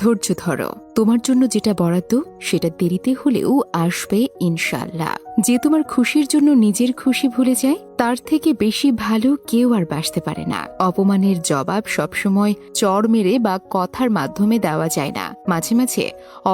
ধৈর্য ধরো, তোমার জন্য যেটা বরাদ্দ সেটা দেরিতে হলেও আসবে ইনশাআল্লাহ। যে তোমার খুশির জন্য নিজের খুশি ভুলে যায়, তার থেকে বেশি ভালো কেউ আর বাসতে পারে না। অপমানের জবাব সবসময় চড় মেরে বা কথার মাধ্যমে দেওয়া যায় না। মাঝে মাঝে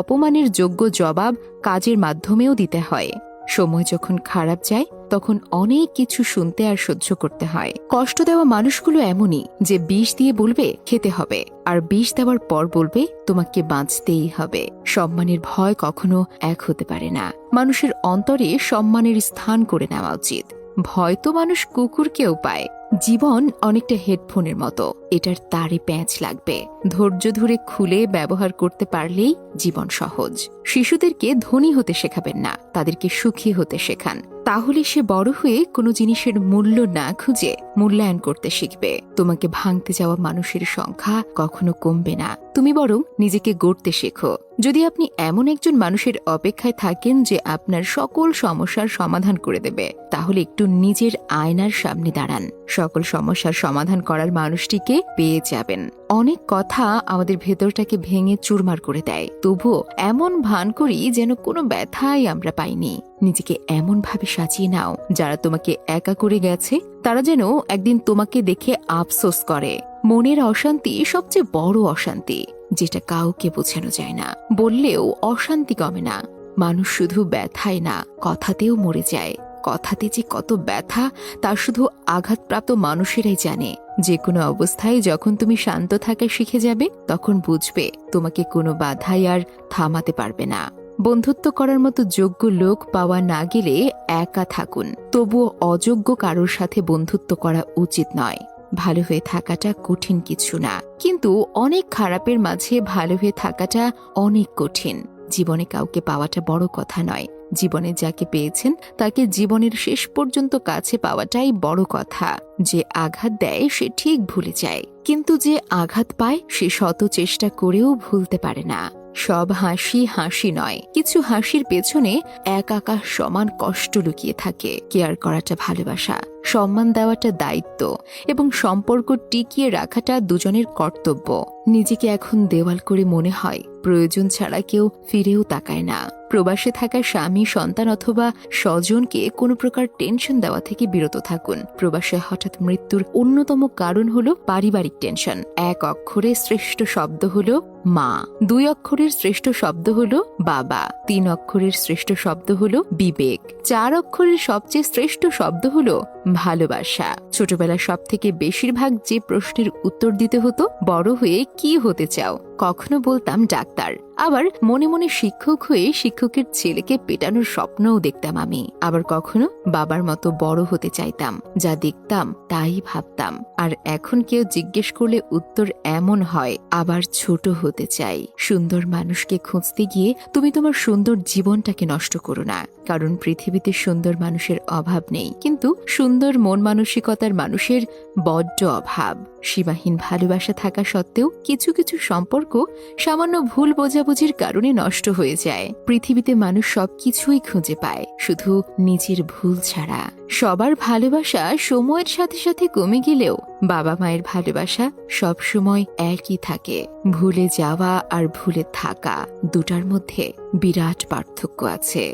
অপমানের যোগ্য জবাব কাজের মাধ্যমেও দিতে হয়। সময় যখন খারাপ যায় তখন অনেক কিছু শুনতে আর সহ্য করতে হয়। কষ্ট দেওয়া মানুষগুলো এমনই যে বিষ দিয়ে বলবে খেতে হবে, আর বিষ দেওয়ার পর বলবে তোমাকে বাঁচতেই হবে। সম্মানের ভয় কখনো এক হতে পারে না। মানুষের অন্তরে সম্মানের স্থান করে নেওয়া উচিত। ভয় তো মানুষ কুকুরকেও পায়। জীবন অনেকটা হেডফোনের মতো, এটার তারে প্যাঁচ লাগবে। ধৈর্য ধরে খুলে ব্যবহার করতে পারলেই জীবন সহজ। শিশুদেরকে ধনী হতে শেখাবেন না, তাদেরকে সুখী হতে শেখান। তাহলে সে বড় হয়ে কোনো জিনিসের মূল্য না খুঁজে মূল্যায়ন করতে শিখবে। তোমাকে ভাঙতে যাওয়া মানুষের সংখ্যা কখনো কমবে না, তুমি বরং নিজেকে গড়তে শেখো। যদি আপনি এমন একজন মানুষের অপেক্ষায় থাকেন যে আপনার সকল সমস্যার সমাধান করে দেবে, তাহলে একটু নিজের আয়নার সামনে দাঁড়ান। সকল সমস্যার সমাধান করার মানুষটিকে পেয়ে যাবেন। অনেক কথা আমাদের ভেতরটাকে ভেঙে চুরমার করে দেয়, তবুও এমন ভান করি যেন কোনো ব্যথাই আমরা পাইনি। নিজেকে এমন ভাবে সাজিয়ে নাও, যারা তোমাকে একা করে গেছে তারা যেন একদিন তোমাকে দেখে আফসোস করে। মনের অশান্তি সবচেয়ে বড় অশান্তি, যেটা কাউকে বোঝানো যায় না। বললেও অশান্তি কমে না। মানুষ শুধু ব্যথায় না, কথাতেও মরে যায়। কথাতে যে কত ব্যথা তা শুধু আঘাতপ্রাপ্ত মানুষেরাই জানে। যে কোনো অবস্থায় যখন তুমি শান্ত থাকা শিখে যাবে, তখন বুঝবে তোমাকে কোনো বাধাই আর থামাতে পারবে না। বন্ধুত্ব করার মতো যোগ্য লোক পাওয়া না গেলে একা থাকুন, তবুও অযোগ্য কারোর সাথে বন্ধুত্ব করা উচিত নয়। ভালো হয়ে থাকাটা কঠিন কিছু না, কিন্তু অনেক খারাপের মাঝে ভালো হয়ে থাকাটা অনেক কঠিন। জীবনে কাউকে পাওয়াটা বড় কথা নয়, জীবনে যাকে পেয়েছেন তাকে জীবনের শেষ পর্যন্ত কাছে পাওয়াটাই বড় কথা। যে আঘাত দেয় সে ঠিক ভুলে যায়, কিন্তু যে আঘাত পায় সে শত চেষ্টা করেও ভুলতে পারে না। সব হাসি হাসি নয়, কিছু হাসির পেছনে এক আকাশ সমান কষ্ট লুকিয়ে থাকে। কেয়ার করাটা ভালোবাসা, সম্মান দেওয়াটা দায়িত্ব, এবং সম্পর্ক টিকিয়ে রাখাটা দুজনের কর্তব্য। নিজেকে এখন দেওয়াল করে মনে হয় প্রয়োজন ছাড়া কেউ ফিরেও তাকায় না। প্রবাসে থাকা স্বামী, সন্তান অথবা স্বজনকে কোনো প্রকার টেনশন দেওয়া থেকে বিরত থাকুন। প্রবাসে হঠাৎ মৃত্যুর অন্যতম কারণ হলো পারিবারিক টেনশন। এক অক্ষরের শ্রেষ্ঠ শব্দ হলো মা, 2 অক্ষরের শ্রেষ্ঠ শব্দ হলো বাবা, 3 অক্ষরের শ্রেষ্ঠ শব্দ হলো বিবেক, 4 অক্ষরের সবচেয়ে শ্রেষ্ঠ শব্দ হলো ভালোবাসা। ছোটবেলা সব থেকে বেশিরভাগ যে প্রশ্নের উত্তর দিতে হতো, বড় হয়ে কি হতে চাও? কখনো বলতাম ডাক্তার, আবার মনে মনে শিক্ষক হয়ে শিক্ষকের ছেলেকে পেটানোর স্বপ্নও দেখতাম আমি। আবার কখনো বাবার মতো বড় হতে চাইতাম, যা দেখতাম তাই ভাবতাম। আর এখন কেউ জিজ্ঞেস করলে উত্তর এমন হয়, আবার ছোট হতে চাই। সুন্দর মানুষকে খুঁজতে গিয়ে তুমি তোমার সুন্দর জীবনটাকে নষ্ট করো না, কারণ পৃথিবীতে সুন্দর মানুষের অভাব নেই, কিন্তু সুন্দর মন মানসিকতার মানুষের বড্ড অভাব। সীমাহীন ভালোবাসা থাকা সত্ত্বেও কিছু কিছু সম্পর্ক সামান্য ভুল বোঝাবুঝির কারণে নষ্ট হয়ে যায়। পৃথিবীতে মানুষ সবকিছুই খুঁজে পায়, শুধু নিজের ভুল ছাড়া। সবার ভালোবাসা সময়ের সাথে সাথে কমে গেলেও বাবা মায়ের ভালোবাসা সব সময় একই থাকে। ভুলে যাওয়া আর ভুলে থাকা, দুটার মধ্যে বিরাট পার্থক্য আছে।